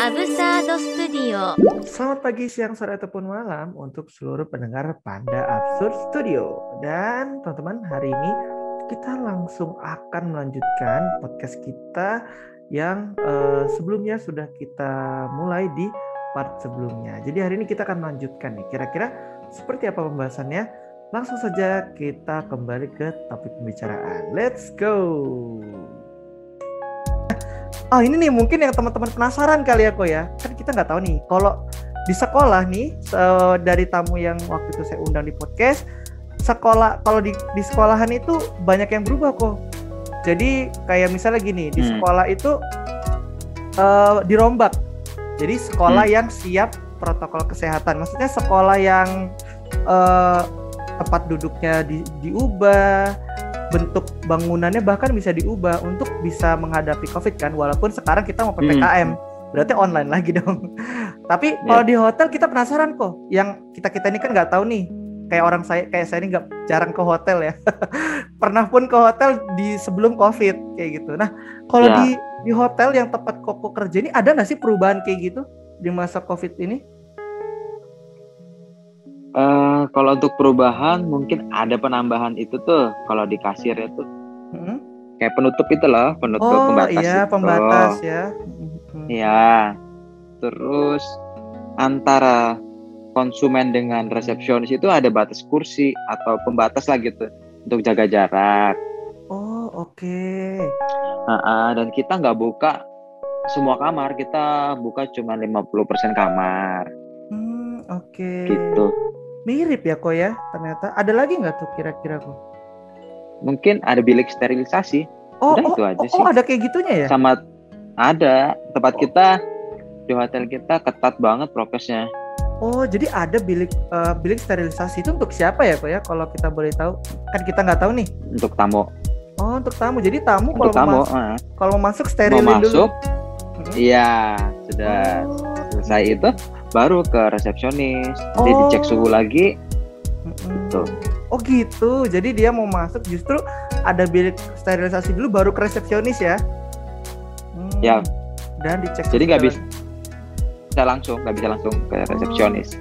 Absurd Studio. Selamat pagi, siang, sore, ataupun malam untuk seluruh pendengar Panda Absurd Studio. Dan teman-teman, hari ini kita langsung akan melanjutkan podcast kita yang sebelumnya sudah kita mulai di part sebelumnya. Jadi hari ini kita akan melanjutkan nih. Kira-kira seperti apa pembahasannya? Langsung saja kita kembali ke topik pembicaraan. Let's go! Ini nih mungkin yang teman-teman penasaran kali ya kok ya. Kan kita nggak tahu nih kalau di sekolah nih dari tamu yang waktu itu saya undang di podcast, kalau di sekolahan itu banyak yang berubah kok. Jadi kayak misalnya gini, di sekolah itu dirombak. Jadi sekolah yang siap protokol kesehatan. Maksudnya sekolah yang tempat duduknya diubah, bentuk bangunannya bahkan bisa diubah untuk bisa menghadapi COVID kan, walaupun sekarang kita mau PPKM, berarti online lagi dong. Tapi kalau di hotel kita penasaran kok, yang kita ini kan nggak tahu nih, kayak saya ini nggak jarang ke hotel ya, pernah pun ke hotel di sebelum COVID kayak gitu. Nah kalau di hotel yang tempat Koko kerja ini ada nggak sih perubahan kayak gitu di masa COVID ini? Kalau untuk perubahan mungkin ada penambahan itu tuh kalau di kasir itu kayak penutup itu loh, pembatas iya, itu. Pembatas ya. Ya, terus antara konsumen dengan resepsionis itu ada batas kursi atau pembatas lah gitu untuk jaga jarak. Oke. Dan kita nggak buka semua kamar, kita buka cuma 50% kamar. Oke. Gitu. Mirip ya kok ya ternyata. Ada lagi nggak tuh kira-kira kok? Mungkin ada bilik sterilisasi. Itu aja sih. Ada kayak gitunya ya? Sama ada tempat kita di hotel kita ketat banget prokesnya. Jadi ada bilik sterilisasi itu untuk siapa ya kok ya? Kalau kita boleh tahu, kan kita nggak tahu nih. Untuk tamu. Untuk tamu. Jadi tamu kalau masuk mau sterilin dulu. Masuk, iya sudah selesai itu. Baru ke resepsionis, dia dicek suhu lagi. Gitu. Gitu. Jadi dia mau masuk justru ada bilik sterilisasi dulu, baru ke resepsionis ya. Ya. Dan dicek. Jadi nggak bisa langsung ke resepsionis.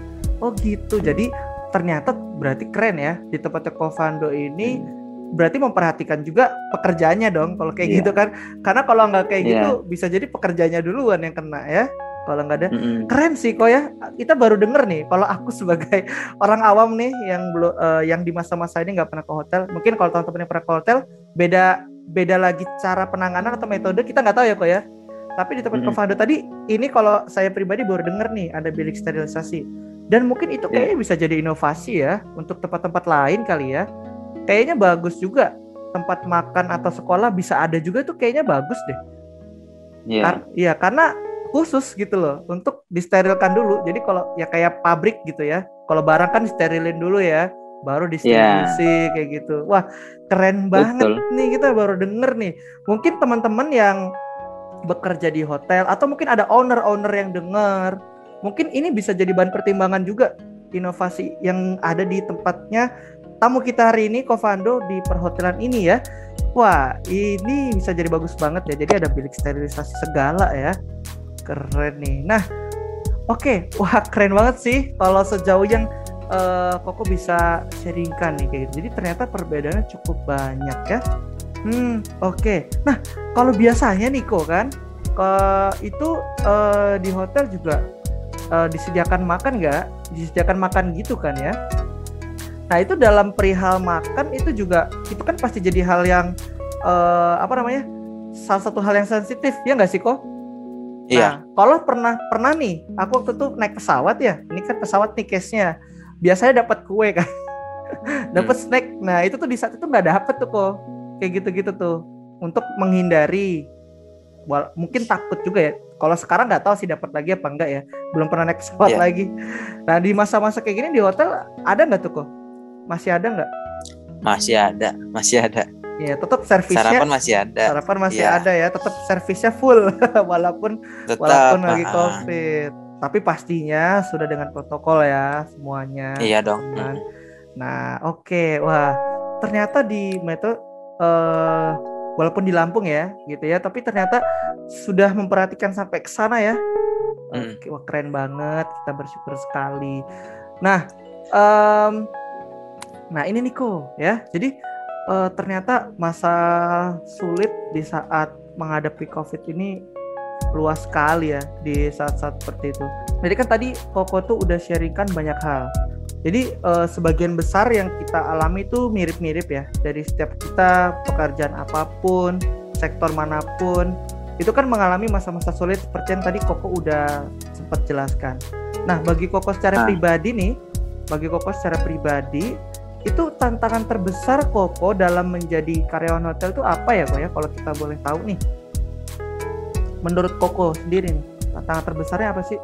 Gitu. Jadi ternyata berarti keren ya di tempatnya Covando ini. Berarti memperhatikan juga pekerjaannya dong kalau kayak gitu kan. Karena kalau nggak kayak gitu bisa jadi pekerjanya duluan yang kena ya. Kalau nggak ada, keren sih kok ya. Kita baru denger nih. Kalau aku sebagai orang awam nih yang di masa-masa ini nggak pernah ke hotel, mungkin kalau teman-teman yang pernah ke hotel, beda lagi cara penanganan atau metode kita nggak tahu ya kok ya. Tapi di tempat Covando tadi, ini kalau saya pribadi baru denger nih ada bilik sterilisasi. Dan mungkin itu kayaknya bisa jadi inovasi ya untuk tempat-tempat lain kali ya. Kayaknya bagus juga. Tempat makan atau sekolah bisa ada juga tuh, kayaknya bagus deh. Karena khusus gitu loh untuk disterilkan dulu. Jadi kalau ya kayak pabrik gitu ya. Kalau barang kan disterilin dulu ya, baru disterilisasi kayak gitu. Wah, keren banget. Betul. Nih kita baru denger nih. Mungkin teman-teman yang bekerja di hotel atau mungkin ada owner yang denger, mungkin ini bisa jadi bahan pertimbangan juga inovasi yang ada di tempatnya tamu kita hari ini, Covando, di perhotelan ini ya. Wah, ini bisa jadi bagus banget ya. Jadi ada bilik sterilisasi segala ya. Keren nih. Nah, oke. Wah, keren banget sih kalau sejauh yang Koko bisa sharingkan nih kayak gitu. Jadi ternyata perbedaannya cukup banyak ya. Oke. Nah, kalau biasanya nih kok kan itu di hotel juga disediakan makan nggak? Disediakan makan gitu kan ya. Nah, itu dalam perihal makan itu kan pasti jadi hal yang salah satu hal yang sensitif ya nggak sih kok? Nah, kalau pernah nih, aku waktu itu naik pesawat ya. Ini kan pesawat nih case-nya. Biasanya dapat kue kan, dapat snack. Nah, itu tuh di saat itu nggak dapet tuh kok. Kayak gitu-gitu tuh, untuk menghindari. Mungkin takut juga ya. Kalau sekarang nggak tahu sih dapat lagi apa enggak ya. Belum pernah naik pesawat lagi. Nah, di masa-masa kayak gini di hotel ada nggak tuh kok? Masih ada nggak? Masih ada. Ya, tetap servisnya. Sarapan masih ada. Ya, tetap servisnya full walaupun lagi COVID. Tapi pastinya sudah dengan protokol ya semuanya. Iya dong. Nah, oke. Wah, ternyata di Metro walaupun di Lampung ya, gitu ya, tapi ternyata sudah memperhatikan sampai ke sana ya. Wah, keren banget, kita bersyukur sekali. Nah, nah ini Niko ya. Jadi ternyata masa sulit di saat menghadapi COVID ini luas sekali ya di saat-saat seperti itu. Jadi kan tadi Koko tuh udah sharingkan banyak hal. Jadi sebagian besar yang kita alami itu mirip-mirip ya. Dari setiap kita, pekerjaan apapun, sektor manapun, itu kan mengalami masa-masa sulit seperti yang tadi Koko udah sempat jelaskan. Nah, bagi Koko secara pribadi, itu tantangan terbesar Koko dalam menjadi karyawan hotel itu apa ya Koko ya? Kalau kita boleh tahu nih. Menurut Koko sendiri nih, tantangan terbesarnya apa sih?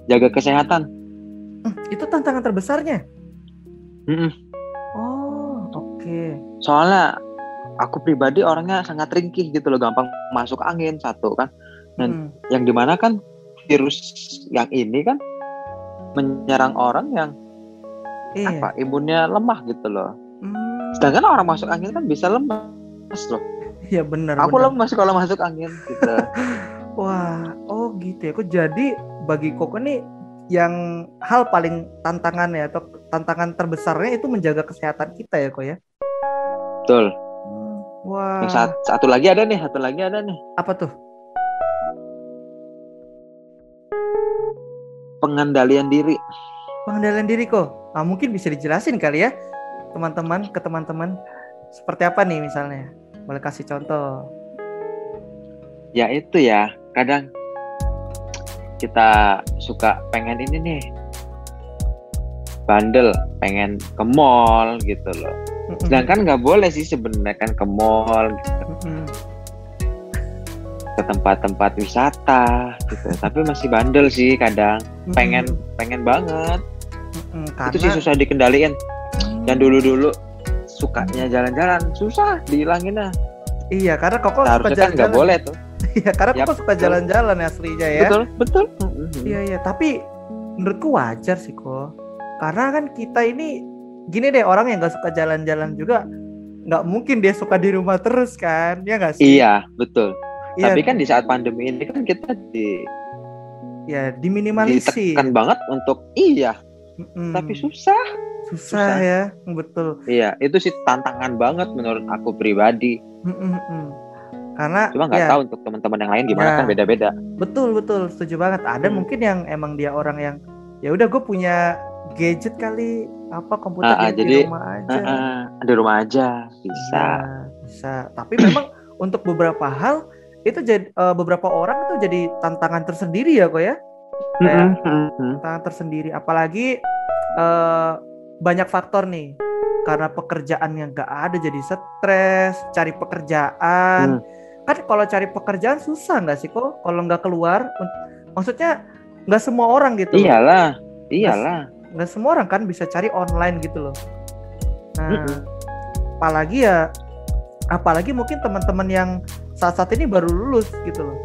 Jaga kesehatan. Itu tantangan terbesarnya? Oh, oke. Soalnya aku pribadi orangnya sangat ringkih gitu loh, gampang masuk angin satu kan. Dan yang dimana kan virus yang ini kan menyerang orang yang imunnya lemah gitu loh. Sedangkan orang masuk angin kan bisa lemas loh. Iya benar. Aku lemas kalau masuk angin gitu. Wah, oh gitu ya. Kok jadi bagi Koko nih yang hal paling tantangan ya atau tantangan terbesarnya itu menjaga kesehatan kita ya Kok ya? Betul. Wah. Yang satu lagi ada nih. Apa tuh? Pengendalian diri. Pengendalian diri Kok. Nah, mungkin bisa dijelasin kali ya ke teman-teman seperti apa nih misalnya? Boleh kasih contoh? Ya itu ya, kadang kita suka pengen ini nih, bandel, pengen ke mall gitu loh. Sedangkan nggak boleh sih sebenarnya kan ke mall gitu. Ke tempat-tempat wisata gitu. Tapi masih bandel sih kadang, pengen banget. Itu sih susah dikendaliin. Dan dulu sukanya jalan-jalan susah dihilanginnya. Iya, karena Koko suka jalan-jalan. Kan nggak boleh tuh. Iya, karena Koko suka jalan-jalan aslinya ya. Betul. Iya. Tapi menurutku wajar sih Kok. Karena kan kita ini gini deh, orang yang nggak suka jalan-jalan juga nggak mungkin dia suka di rumah terus kan, ya nggak sih? Iya, betul. Iya. Tapi kan di saat pandemi ini kan kita diminimalisir. Ditekan banget untuk tapi susah ya, betul. Iya, itu sih tantangan banget menurut aku pribadi. Karena cuma nggak tahu untuk teman-teman yang lain gimana kan beda-beda. Betul, setuju banget. Ada mungkin yang emang dia orang yang ya udah gue punya gadget kali komputer jadi, di rumah aja. Di rumah aja bisa. Bisa. Tapi memang untuk beberapa hal itu jadi beberapa orang itu jadi tantangan tersendiri ya Kok ya. Tantangan tersendiri. Apalagi banyak faktor nih. Karena pekerjaan yang gak ada jadi stres, cari pekerjaan. Kan kalau cari pekerjaan susah gak sih Kok kalau gak keluar? Maksudnya gak semua orang gitu. Iyalah. Gak semua orang kan bisa cari online gitu loh. Nah, apalagi mungkin teman-teman yang saat-saat ini baru lulus gitu loh.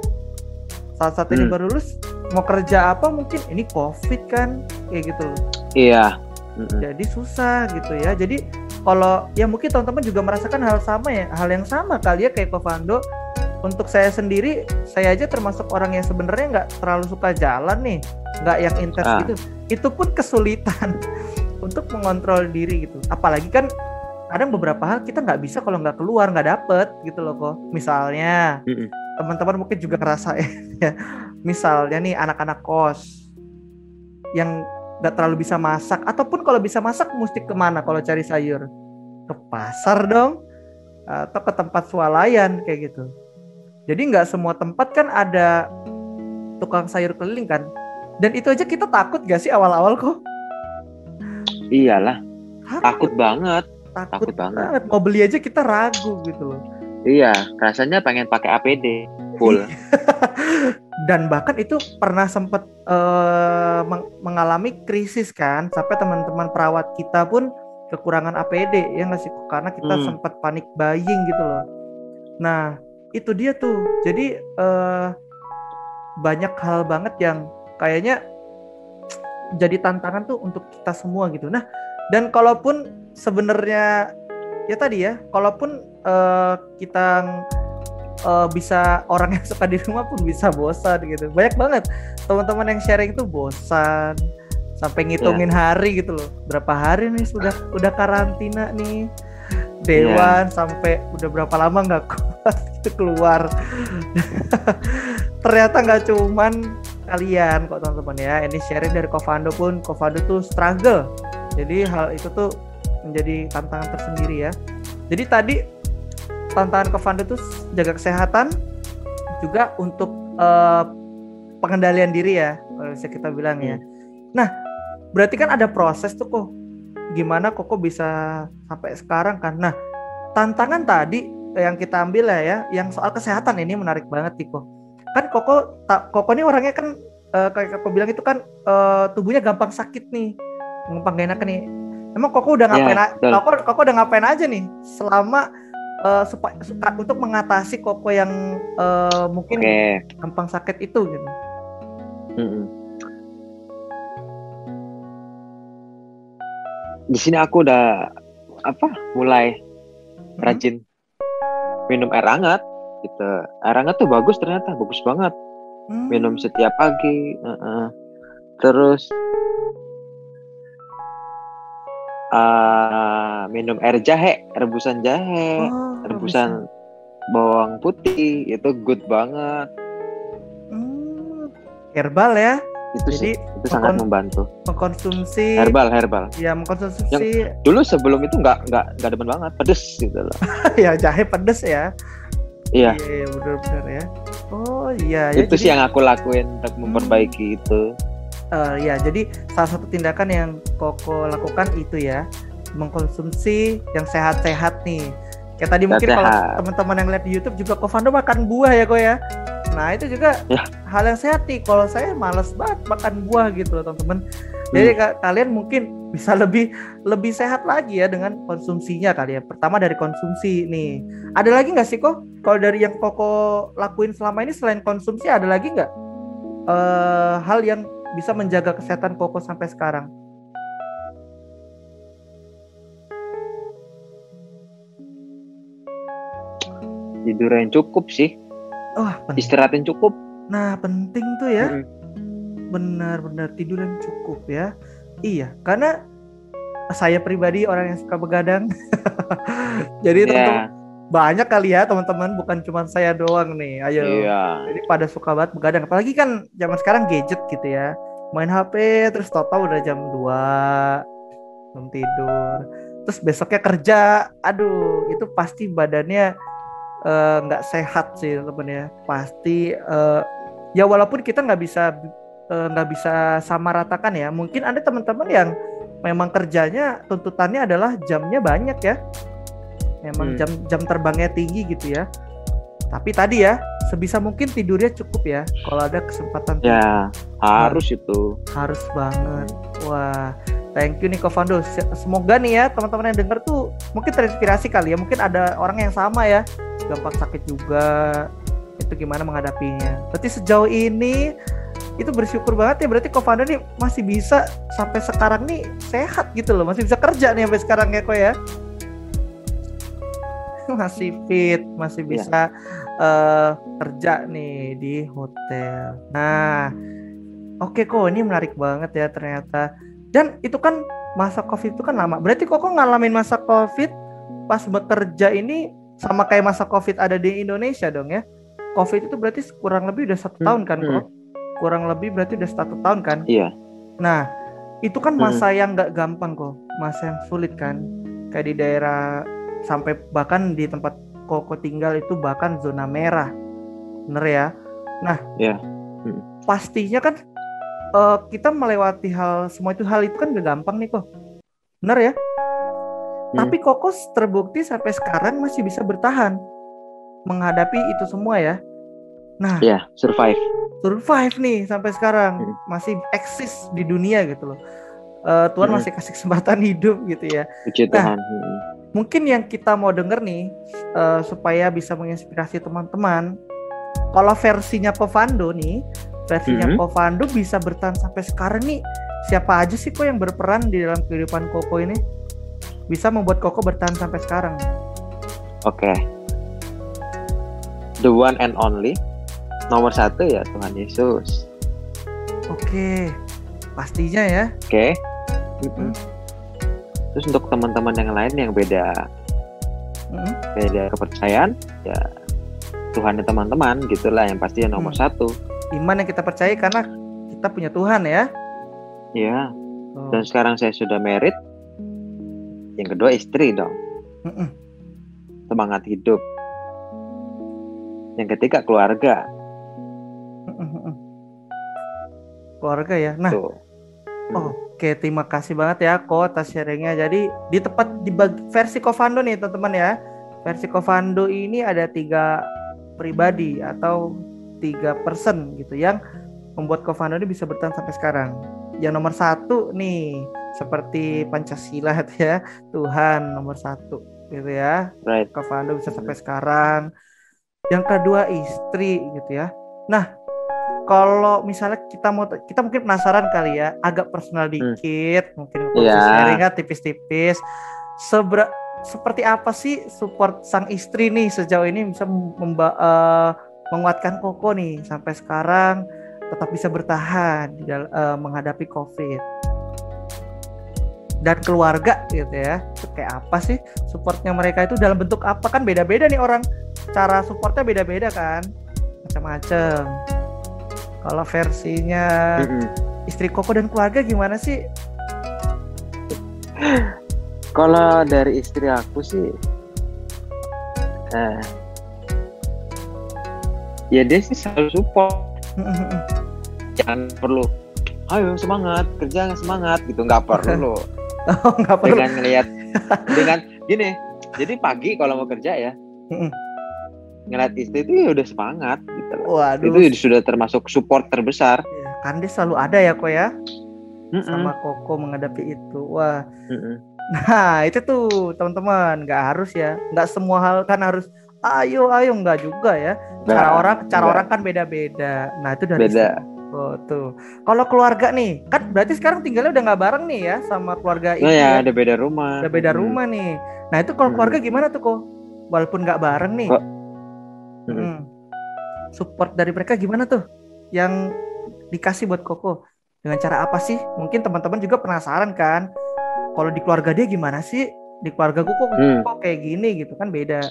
Saat-saat ini baru lulus, mau kerja apa mungkin ini COVID kan, kayak gitu loh. Iya. Jadi susah gitu ya. Jadi kalau ya mungkin teman-teman juga merasakan hal yang sama kali ya kayak Kofando. Untuk saya sendiri, saya aja termasuk orang yang sebenarnya nggak terlalu suka jalan nih, nggak yang intens gitu. Itu pun kesulitan untuk mengontrol diri gitu. Apalagi kan kadang beberapa hal kita nggak bisa kalau nggak keluar, nggak dapet gitu loh Kok. Misalnya teman-teman mungkin juga ngerasain ya. Misalnya nih anak-anak kos yang nggak terlalu bisa masak, ataupun kalau bisa masak mesti kemana kalau cari sayur? Ke pasar dong, atau ke tempat swalayan kayak gitu. Jadi nggak semua tempat kan ada tukang sayur keliling kan. Dan itu aja kita takut gak sih awal-awal Kok? Iyalah, takut banget. Mau beli aja kita ragu gitu loh. Iya, rasanya pengen pakai APD full. Dan bahkan itu pernah sempat mengalami krisis kan, sampai teman-teman perawat kita pun kekurangan APD ya nggak sih, karena kita sempat panik buying gitu loh. Nah itu dia tuh, jadi banyak hal banget yang kayaknya jadi tantangan tuh untuk kita semua gitu. Nah dan kalaupun sebenarnya ya tadi ya, kalaupun kita bisa orang yang suka di rumah pun bisa bosan gitu. Banyak banget teman-teman yang sharing itu bosan sampai ngitungin hari gitu loh. Berapa hari nih udah karantina nih. Dewan sampai udah berapa lama nggak kuat gitu keluar. Ternyata nggak cuman kalian kok teman-teman ya. Ini sharing dari Covando pun. Covando tuh struggle. Jadi hal itu tuh menjadi tantangan tersendiri ya. Jadi tadi tantangan Covando tuh jaga kesehatan juga untuk pengendalian diri ya, kalau bisa kita bilang ya. Nah, berarti kan ada proses tuh kok. Gimana Koko bisa sampai sekarang kan? Nah, tantangan tadi yang kita ambil ya, yang soal kesehatan ini menarik banget Tiko. Kan Koko ini orangnya kan kayak Koko bilang itu kan tubuhnya gampang sakit nih, gampang gak enak nih. Emang Koko udah ngapain? Koko udah ngapain aja nih selama untuk mengatasi Koko yang mungkin gampang sakit itu gitu. Di sini aku udah mulai rajin minum air hangat gitu. Air hangat tuh bagus ternyata, bagus banget. Minum setiap pagi. Terus minum air jahe, rebusan jahe, rebusan bawang putih, itu good banget. Herbal ya. Itu sangat membantu. Mengkonsumsi herbal. Ya, mengkonsumsi. Yang dulu sebelum itu nggak demen banget, pedes gitu loh. Ya, jahe pedes ya. Iya. Iya, benar-benar ya. Oh iya. Itu sih yang aku lakuin untuk memperbaiki itu. Ya, jadi salah satu tindakan yang Koko lakukan itu ya, mengkonsumsi yang sehat-sehat nih. Kayak tadi mungkin kalau teman-teman yang lihat di YouTube juga Covando makan buah ya Ko ya. Nah itu juga hal yang sehat nih. Kalau saya malas banget makan buah gitu loh teman-teman. Jadi kalian mungkin bisa lebih sehat lagi ya dengan konsumsinya kali ya. Pertama dari konsumsi nih. Ada lagi nggak sih Ko? Kalau dari yang Koko lakuin selama ini selain konsumsi ada lagi nggak hal yang bisa menjaga kesehatan Koko sampai sekarang? Tidur yang cukup sih. Istirahat yang cukup. Nah, penting tuh ya. Benar-benar tidur yang cukup ya. Iya, karena saya pribadi orang yang suka begadang. Jadi tentu banyak kali ya teman-teman, bukan cuma saya doang nih. Ayo. Jadi pada suka banget begadang. Apalagi kan zaman sekarang gadget gitu ya. Main HP terus total udah jam 2 belum tidur. Terus besoknya kerja. Aduh, itu pasti badannya nggak sehat sih teman ya. Pasti ya walaupun kita nggak bisa sama ratakan ya. Mungkin ada teman-teman yang memang kerjanya tuntutannya adalah jamnya banyak ya. Memang jam terbangnya tinggi gitu ya. Tapi tadi ya sebisa mungkin tidurnya cukup ya. Kalau ada kesempatan ya harus itu. Harus banget. Wah, thank you nih Covando. Semoga nih ya teman-teman yang denger tuh mungkin terinspirasi kali ya. Mungkin ada orang yang sama ya, gampang sakit juga, itu gimana menghadapinya. Berarti sejauh ini itu bersyukur banget ya. Berarti Covando nih masih bisa sampai sekarang nih sehat gitu loh. Masih bisa kerja nih sampai sekarang ya Ko ya. Masih fit, masih bisa kerja nih di hotel. Nah, oke Ko, ini menarik banget ya ternyata. Dan itu kan masa COVID itu kan lama. Berarti Koko ngalamin masa COVID pas bekerja ini sama kayak masa COVID ada di Indonesia dong ya. COVID itu berarti kurang lebih udah 1 tahun kan Ko? Kurang lebih berarti udah 1 tahun kan? Iya. Nah, itu kan masa yang gak gampang Ko. Masa yang sulit kan. Kayak di daerah sampai bahkan di tempat Koko tinggal itu bahkan zona merah. Bener ya? Nah, pastinya kan kita melewati hal itu kan gak gampang nih Ko. Bener ya? Tapi Koko terbukti sampai sekarang masih bisa bertahan menghadapi itu semua ya. Nah, survive nih sampai sekarang, masih eksis di dunia gitu loh. Tuhan masih kasih kesempatan hidup gitu ya. Puji Tuhan. Mungkin yang kita mau denger nih supaya bisa menginspirasi teman-teman. Kalau versinya Covando nih, Covando bisa bertahan sampai sekarang nih. Siapa aja sih kok yang berperan di dalam kehidupan Koko ini? Bisa membuat Koko bertahan sampai sekarang. Oke. the one and only, nomor satu ya Tuhan Yesus. Oke, pastinya ya. Oke. Terus untuk teman-teman yang lain yang beda kepercayaan, ya Tuhan teman-teman gitulah yang pasti yang nomor satu. Iman yang kita percaya karena kita punya Tuhan ya. Iya. Dan sekarang saya sudah married. Yang kedua istri dong. Semangat hidup. Yang ketiga keluarga. Keluarga ya. Nah, oke, terima kasih banget ya Ko atas sharingnya. Jadi di versi Covando nih teman-teman ya. Versi Covando ini ada 3 pribadi atau 3 person gitu yang membuat Covando ini bisa bertahan sampai sekarang. Yang nomor 1 nih seperti Pancasila ya, Tuhan nomor 1 gitu ya. Right. Covando bisa sampai sekarang. Yang kedua istri gitu ya. Nah, kalau misalnya kita mungkin penasaran kali ya, agak personal dikit, mungkin sharingnya tipis-tipis. Seperti apa sih support sang istri nih sejauh ini bisa menguatkan Koko nih sampai sekarang tetap bisa bertahan di menghadapi COVID. Dan keluarga gitu ya, itu kayak apa sih supportnya mereka itu dalam bentuk apa, kan beda-beda nih orang, cara supportnya beda-beda kan, macam-macam. Kalau versinya istri Koko dan keluarga gimana sih? Kalau dari istri aku sih, ya dia sih selalu support. Jangan perlu, ayo semangat, kerja semangat gitu, nggak perlu. Nggak perlu. Dengan ngelihat, dengan gini, jadi pagi kalau mau kerja ya, ngeliat istri itu ya udah semangat gitu. Waduh. Itu sudah termasuk support terbesar. Ya, kan dia selalu ada ya Ko ya, sama Koko menghadapi itu. Wah. Nah itu tuh teman-teman, nggak harus ya, nggak semua hal kan harus ayo nggak juga ya. Cara orang kan beda-beda. Nah itu dari beda. Oh tuh. Kalau keluarga nih, kan berarti sekarang tinggalnya udah nggak bareng nih ya sama keluarga ini. Ya, ada beda rumah. Udah beda rumah nih. Nah itu kalau keluarga gimana tuh Ko? Walaupun nggak bareng nih. Support dari mereka gimana tuh? Yang dikasih buat Koko dengan cara apa sih? Mungkin teman-teman juga penasaran kan? Kalau di keluarga dia gimana sih? Di keluarga gue kok kayak gini gitu kan, beda.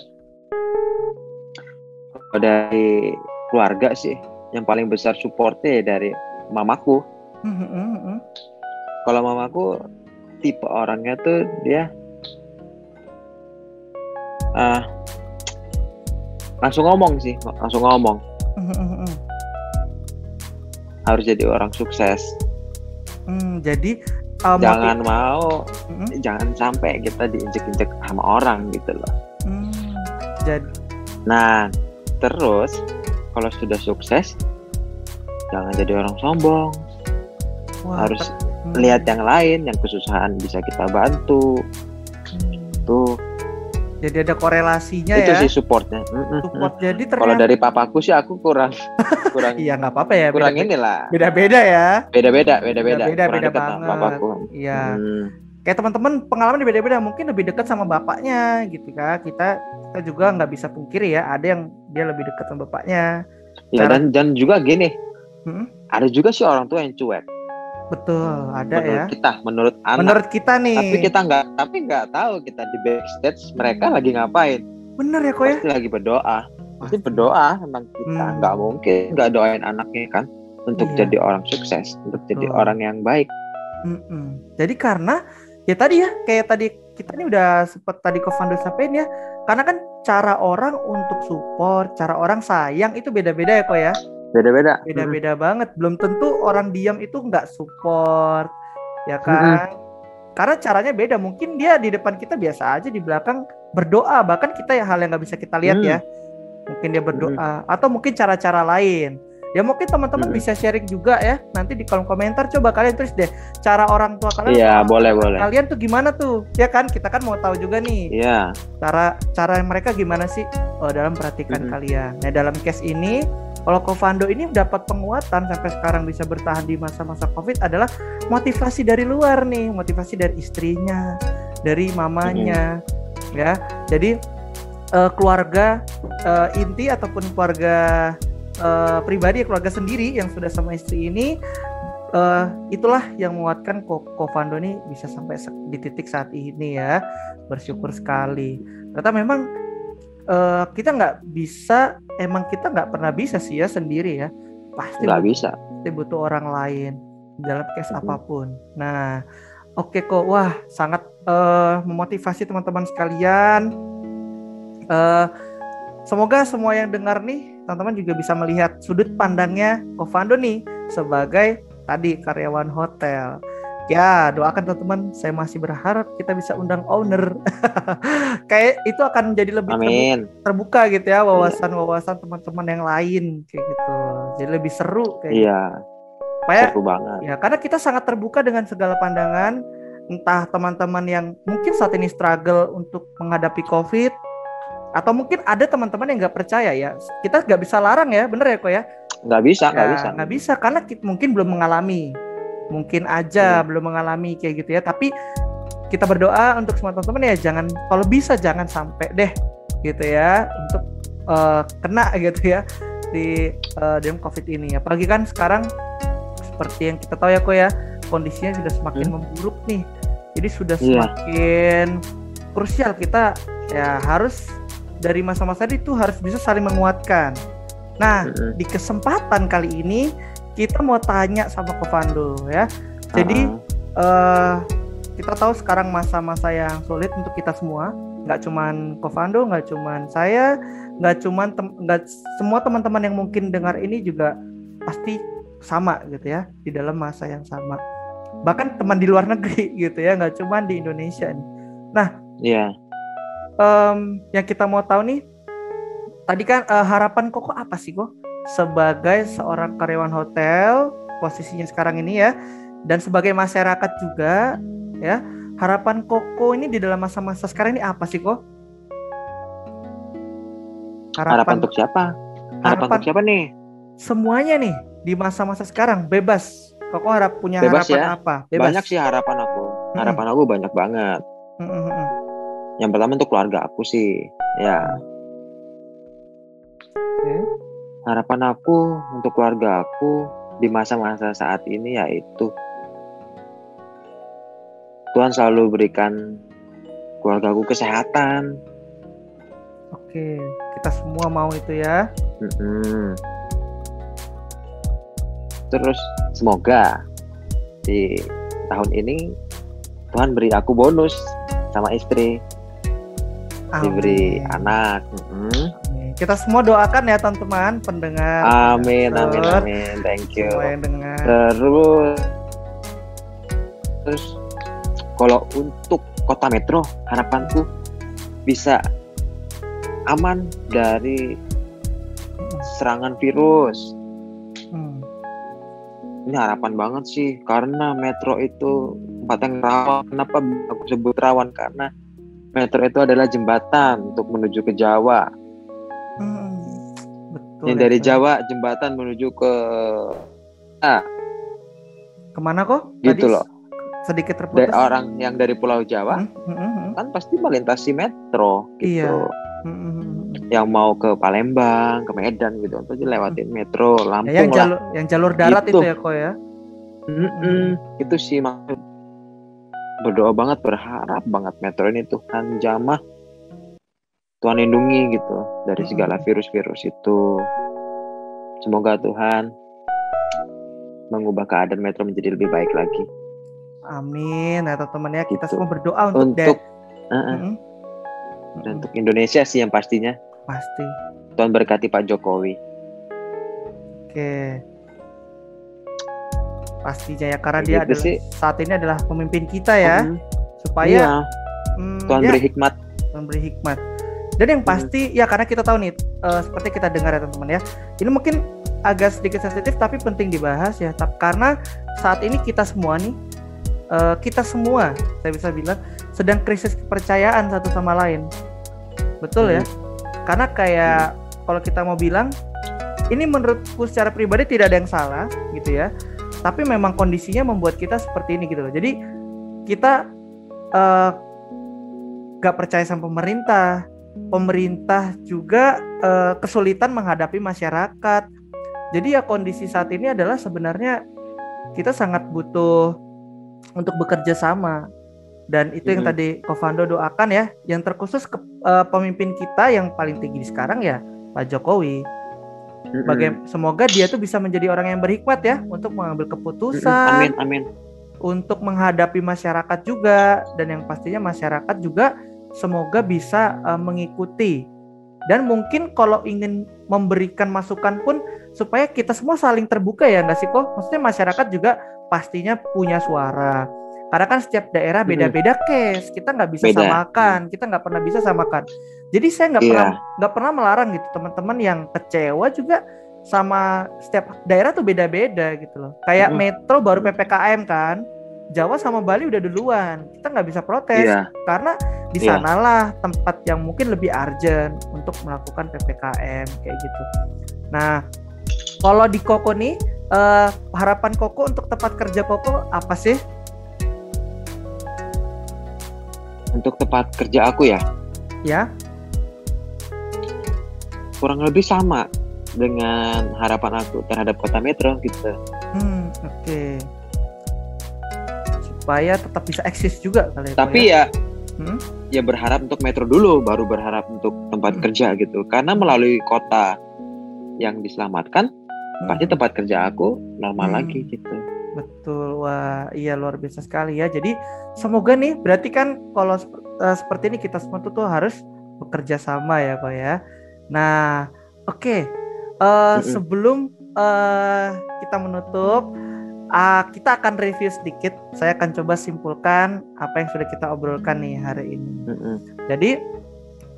Dari keluarga sih, yang paling besar supportnya dari mamaku. Kalau mamaku tipe orangnya tuh dia langsung ngomong. Harus jadi orang sukses. Jadi jangan jangan sampai kita diinjek-injek sama orang gitu loh. Nah, terus kalau sudah sukses jangan jadi orang sombong. Harus lihat yang lain, yang kesusahan bisa kita bantu. Tuh. Jadi ada korelasinya itu ya. Itu sih supportnya. Support jadi ternyata. Kalau dari papaku sih aku kurang. Iya nggak apa-apa ya. Kurang inilah. Beda-beda ya. Beda Beda banget. Papaku. Iya. Kayak teman-teman pengalaman beda-beda, mungkin lebih dekat sama bapaknya gitu kan. Kita juga nggak bisa pungkiri ya, ada yang dia lebih dekat sama bapaknya. Ya dan juga gini. Ada juga sih orang tua yang cuek. Betul, ada menurut anak. Menurut kita nih. Tapi nggak tahu kita di backstage mereka lagi ngapain. Bener ya kok ya? Pasti lagi berdoa. Pasti berdoa tentang kita. Nggak mungkin nggak doain anaknya kan untuk jadi orang sukses, untuk jadi orang yang baik. Jadi karena ya tadi ya, kayak tadi kita ini udah sempat tadi Covando sampaikan ya, karena kan cara orang untuk support, cara orang sayang itu beda-beda ya kok ya. Beda-beda banget. Belum tentu orang diam itu nggak support, ya kan? Karena caranya beda. Mungkin dia di depan kita biasa aja, di belakang berdoa. Bahkan kita ya hal yang nggak bisa kita lihat ya. Mungkin dia berdoa, atau mungkin cara-cara lain. Ya mungkin teman-teman bisa sharing juga ya. Nanti di kolom komentar coba kalian tulis deh cara orang tua kalian. Iya, boleh. Kalian tuh gimana tuh? Ya kan, kita kan mau tahu juga nih. Iya. Cara mereka gimana sih dalam perhatikan kalian. Nah, dalam case ini kalau Covando ini dapat penguatan sampai sekarang bisa bertahan di masa-masa COVID adalah motivasi dari luar nih, motivasi dari istrinya, dari mamanya, ya. Jadi keluarga inti ataupun keluarga pribadi, keluarga sendiri yang sudah sama istri ini, itulah yang menguatkan Covando ini bisa sampai di titik saat ini ya. Bersyukur sekali. Ternyata memang kita nggak bisa, emang kita nggak pernah bisa sih ya sendiri ya. Pasti nggak bisa. Pasti butuh orang lain dalam case apapun. Nah, oke kok, wah sangat memotivasi teman-teman sekalian. Semoga semua yang dengar nih, teman-teman juga bisa melihat sudut pandangnya Covando nih sebagai tadi karyawan hotel. Ya, doakan teman-teman, saya masih berharap kita bisa undang owner. Kayak itu akan menjadi lebih terbuka gitu ya, wawasan-wawasan teman-teman yang lain kayak gitu. Jadi lebih seru kayak gitu. Seru banget. Ya, karena kita sangat terbuka dengan segala pandangan, entah teman-teman yang mungkin saat ini struggle untuk menghadapi COVID, atau mungkin ada teman-teman yang nggak percaya ya. Kita nggak bisa larang ya, bener ya kok ya? Nggak bisa karena kita mungkin belum mengalami. Mungkin aja belum mengalami kayak gitu ya, tapi kita berdoa untuk semua teman-teman ya, jangan, kalau bisa jangan sampai deh gitu ya untuk kena gitu ya di dalam COVID ini. Apalagi kan sekarang seperti yang kita tahu ya kok ya, kondisinya sudah semakin memburuk nih, jadi sudah semakin krusial. Kita ya harus dari masa-masa itu harus bisa saling menguatkan. Nah, di kesempatan kali ini kita mau tanya sama Covando ya. Jadi kita tahu sekarang masa-masa yang sulit untuk kita semua. Nggak cuman Covando, nggak cuman saya, nggak semua teman-teman yang mungkin dengar ini juga pasti sama gitu ya, di dalam masa yang sama. Bahkan teman di luar negeri gitu ya, nggak cuman di Indonesia nih. Nah, yang kita mau tahu nih, tadi kan harapan Koko apa sih kok? Sebagai seorang karyawan hotel posisinya sekarang ini ya, dan sebagai masyarakat juga ya, harapan Koko ini di dalam masa-masa sekarang ini apa sih kok? Harapan untuk siapa? Harapan untuk siapa nih? Semuanya nih di masa-masa sekarang, bebas. Koko punya bebas harapan ya? apa? Bebas. Banyak sih harapan aku. Harapan aku banyak banget. Yang pertama untuk keluarga aku sih, ya. Harapan aku untuk keluarga aku di masa-masa saat ini yaitu Tuhan selalu berikan keluarga aku kesehatan. Oke, kita semua mau itu ya. Terus semoga di tahun ini Tuhan beri aku bonus sama istri. Amin. Diberi anak. Kita semua doakan ya teman-teman pendengar. Amin. Thank you. Semua yang dengar. Terus kalau untuk Kota Metro, harapanku bisa aman dari serangan virus. Ini harapan banget sih, karena Metro itu tempat yang rawan. Kenapa aku sebut rawan? Karena Metro itu adalah jembatan untuk menuju ke Jawa. Betul. Yang dari Jawa jembatan menuju ke kemana kok? Gitu tadi loh. Sedikit terputus. Dari orang yang dari Pulau Jawa kan pasti melintasi Metro gitu. Iya. Yang mau ke Palembang, ke Medan gitu, untuk lewatin Metro Lampung ya, yang jalur darat gitu. Itu ya kok ya. Itu sih maksud. Berdoa banget, berharap banget Metro ini Tuhan jamah, Tuhan lindungi gitu dari segala virus-virus itu. Semoga Tuhan mengubah keadaan Metro menjadi lebih baik lagi. Amin. Nah teman-teman ya, kita semua berdoa untuk Indonesia sih yang pastinya. Pasti. Tuhan berkati Pak Jokowi. Oke. Pastinya ya, karena dia adalah saat ini adalah pemimpin kita ya, supaya Tuhan beri hikmat. Tuhan beri hikmat. Dan yang pasti ya, karena kita tahu nih, seperti kita dengar ya teman-teman ya, ini mungkin agak sedikit sensitif tapi penting dibahas ya, karena saat ini kita semua nih, saya bisa bilang sedang krisis kepercayaan satu sama lain. Betul ya? Karena kayak kalau kita mau bilang, ini menurutku secara pribadi tidak ada yang salah gitu ya, tapi memang kondisinya membuat kita seperti ini gitu loh. Jadi kita gak percaya sama pemerintah, pemerintah juga kesulitan menghadapi masyarakat. Jadi ya kondisi saat ini adalah sebenarnya kita sangat butuh untuk bekerja sama. Dan itu yang tadi Kofando doakan ya, yang terkhusus ke pemimpin kita yang paling tinggi sekarang ya Pak Jokowi. Semoga dia tuh bisa menjadi orang yang berhikmat ya untuk mengambil keputusan. Amin. Untuk menghadapi masyarakat juga, dan yang pastinya masyarakat juga semoga bisa mengikuti. Dan mungkin kalau ingin memberikan masukan pun supaya kita semua saling terbuka ya nggak sih kok? Maksudnya masyarakat juga pastinya punya suara. Karena kan setiap daerah beda-beda case, kita nggak bisa samakan, kita nggak pernah bisa samakan. Jadi saya nggak pernah melarang gitu teman-teman yang kecewa juga sama setiap daerah tuh beda-beda gitu loh. Kayak Metro baru PPKM kan, Jawa sama Bali udah duluan, kita nggak bisa protes karena di sanalah tempat yang mungkin lebih urgent untuk melakukan PPKM kayak gitu. Nah, kalau di Koko nih, harapan Koko untuk tempat kerja Koko apa sih? Untuk tempat kerja aku ya? Ya. Kurang lebih sama dengan harapan aku terhadap kota Metro gitu. Oke. Supaya tetap bisa eksis juga kali. Tapi ya berharap untuk Metro dulu, baru berharap untuk tempat kerja gitu. Karena melalui kota yang diselamatkan, pasti tempat kerja aku normal lagi gitu. Betul, wah iya luar biasa sekali ya. Jadi semoga nih, berarti kan kalau seperti ini kita semua tuh harus bekerja sama ya Pak ya. Nah, oke. Sebelum kita menutup, kita akan review sedikit. Saya akan coba simpulkan apa yang sudah kita obrolkan nih hari ini. Jadi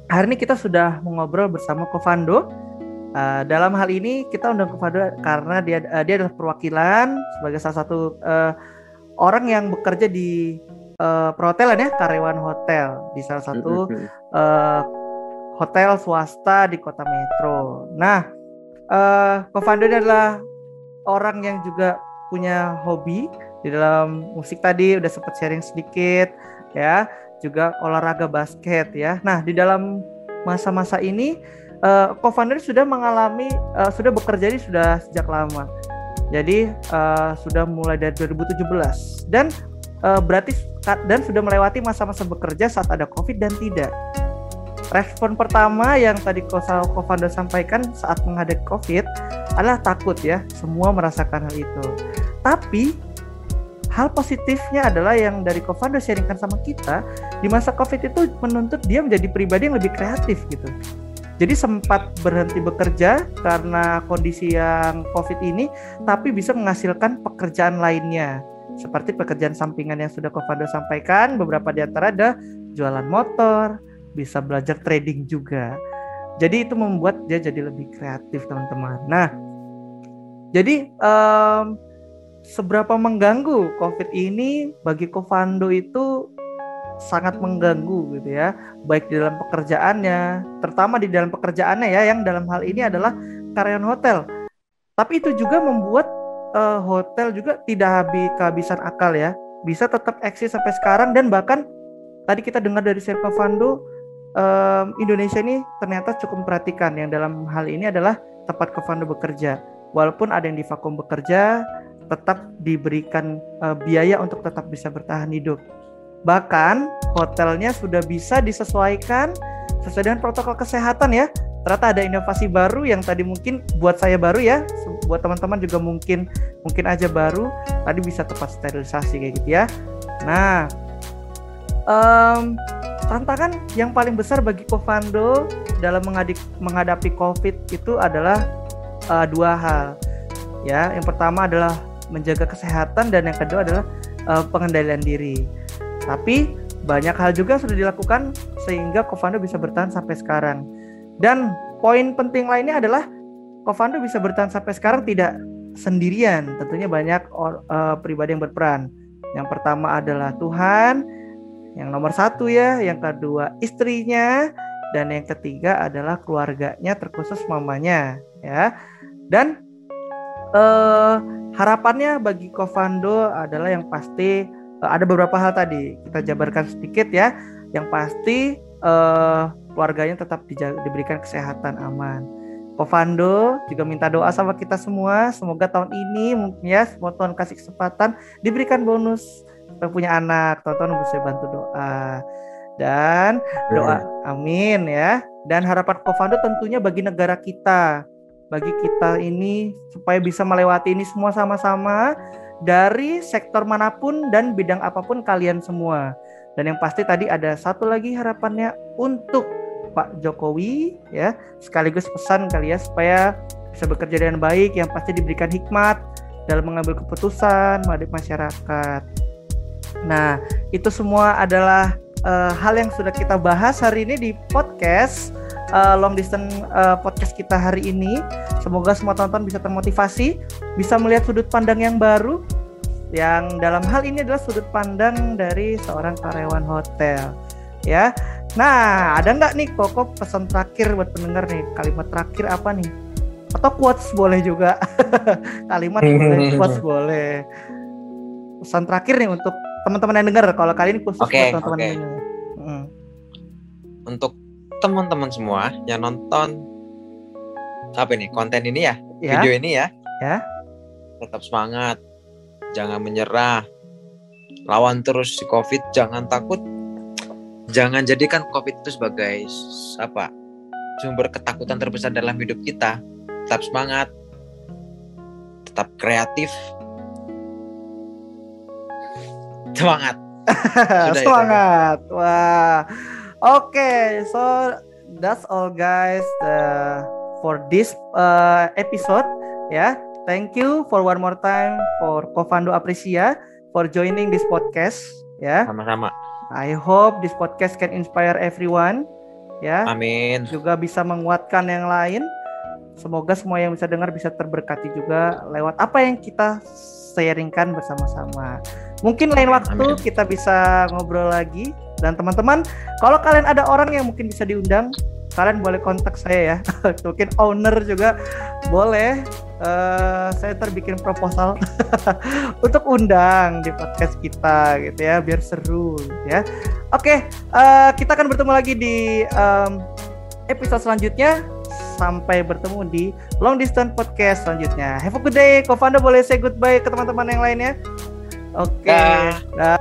hari ini kita sudah mengobrol bersama Kofando. Dalam hal ini kita undang Kofando karena dia adalah perwakilan sebagai salah satu orang yang bekerja di perhotelan ya, karyawan hotel di salah satu hotel swasta di kota Metro. Nah, Kofando ini adalah orang yang juga punya hobi di dalam musik, tadi udah sempat sharing sedikit ya, juga olahraga basket ya. Nah, di dalam masa-masa ini Kofando sudah mengalami sudah bekerja ini sudah sejak lama. Jadi sudah mulai dari 2017 dan berarti dan sudah melewati masa-masa bekerja saat ada Covid dan tidak. Respon pertama yang tadi Kofando sampaikan saat menghadapi Covid adalah takut ya, semua merasakan hal itu. Tapi hal positifnya adalah yang dari Kofando sharingkan sama kita, di masa Covid itu menuntut dia menjadi pribadi yang lebih kreatif gitu. Jadi sempat berhenti bekerja karena kondisi yang Covid ini, tapi bisa menghasilkan pekerjaan lainnya. Seperti pekerjaan sampingan yang sudah Kofando sampaikan, beberapa di antara ada jualan motor, bisa belajar trading juga. Jadi itu membuat dia jadi lebih kreatif teman-teman. Nah, jadi seberapa mengganggu Covid ini bagi Kofando itu sangat mengganggu gitu ya, baik di dalam pekerjaannya, terutama di dalam pekerjaannya ya, yang dalam hal ini adalah karyawan hotel. Tapi itu juga membuat hotel juga tidak kehabisan akal ya, bisa tetap eksis sampai sekarang. Dan bahkan tadi kita dengar dari Sir Kofando, Indonesia ini ternyata cukup memperhatikan yang dalam hal ini adalah tempat Kofando bekerja. Walaupun ada yang di vakum bekerja, tetap diberikan biaya untuk tetap bisa bertahan hidup. Bahkan hotelnya sudah bisa disesuaikan sesuai dengan protokol kesehatan ya. Ternyata ada inovasi baru yang tadi mungkin buat saya baru ya, buat teman-teman juga mungkin aja baru. Tadi bisa tepat sterilisasi kayak gitu ya. Nah, tantangan yang paling besar bagi Kofando dalam menghadapi Covid itu adalah dua hal ya. Yang pertama adalah menjaga kesehatan dan yang kedua adalah pengendalian diri. Tapi banyak hal juga sudah dilakukan sehingga Kofando bisa bertahan sampai sekarang. Dan poin penting lainnya adalah Kofando bisa bertahan sampai sekarang tidak sendirian. Tentunya banyak pribadi yang berperan. Yang pertama adalah Tuhan, yang nomor satu ya, yang kedua istrinya, dan yang ketiga adalah keluarganya, terkhusus mamanya ya. Dan harapannya bagi Kofando adalah yang pasti ada beberapa hal tadi kita jabarkan sedikit ya. Yang pasti keluarganya tetap diberikan kesehatan aman. Covando juga minta doa sama kita semua, semoga tahun ini mungkin ya semua Tuhan kasih kesempatan diberikan bonus punya anak, teman-teman bisa bantu doa dan doa amin ya. Dan harapan Covando tentunya bagi negara kita, bagi kita ini supaya bisa melewati ini semua sama-sama dari sektor manapun dan bidang apapun kalian semua. Dan yang pasti tadi ada satu lagi harapannya untuk Pak Jokowi ya, sekaligus pesan kali ya supaya bisa bekerja dengan baik, yang pasti diberikan hikmat dalam mengambil keputusan menghadapi masyarakat. Nah, itu semua adalah hal yang sudah kita bahas hari ini di podcast long distance podcast kita hari ini. Semoga semua teman-teman bisa termotivasi, bisa melihat sudut pandang yang baru, yang dalam hal ini adalah sudut pandang dari seorang karyawan hotel ya. Nah, ada nggak nih Koko pesan terakhir buat pendengar nih? Kalimat terakhir apa nih? Atau quotes boleh juga. Kalimat boleh, quotes boleh. Pesan terakhir nih untuk teman-teman yang dengar. Kalau kali ini khusus buat teman-teman yang dengar. Untuk teman-teman semua yang nonton apa nih konten ini ya, video ini ya, tetap semangat, jangan menyerah, lawan terus si COVID, jangan takut. Jangan jadikan COVID itu sebagai sumber ketakutan terbesar dalam hidup kita. Tetap semangat, tetap kreatif, semangat. Semangat. Wah. Okay, so that's all guys for this episode. Yeah, thank you for one more time for Covando Aprecia for joining this podcast. Ya. Sama-sama. I hope this podcast can inspire everyone. Ya. Amin. Juga bisa menguatkan yang lain. Semoga semua yang bisa dengar bisa terberkati juga lewat apa yang kita sharingkan bersama-sama. Mungkin lain waktu kita bisa ngobrol lagi. Dan teman-teman, kalau kalian ada orang yang mungkin bisa diundang, kalian boleh kontak saya ya. Mungkin owner juga boleh. Saya terbikin proposal untuk undang di podcast kita gitu ya, biar seru ya. Oke, kita akan bertemu lagi di episode selanjutnya. Sampai bertemu di Long Distance Podcast selanjutnya. Have a good day. Covando boleh say goodbye ke teman-teman yang lainnya. Oke. Dah.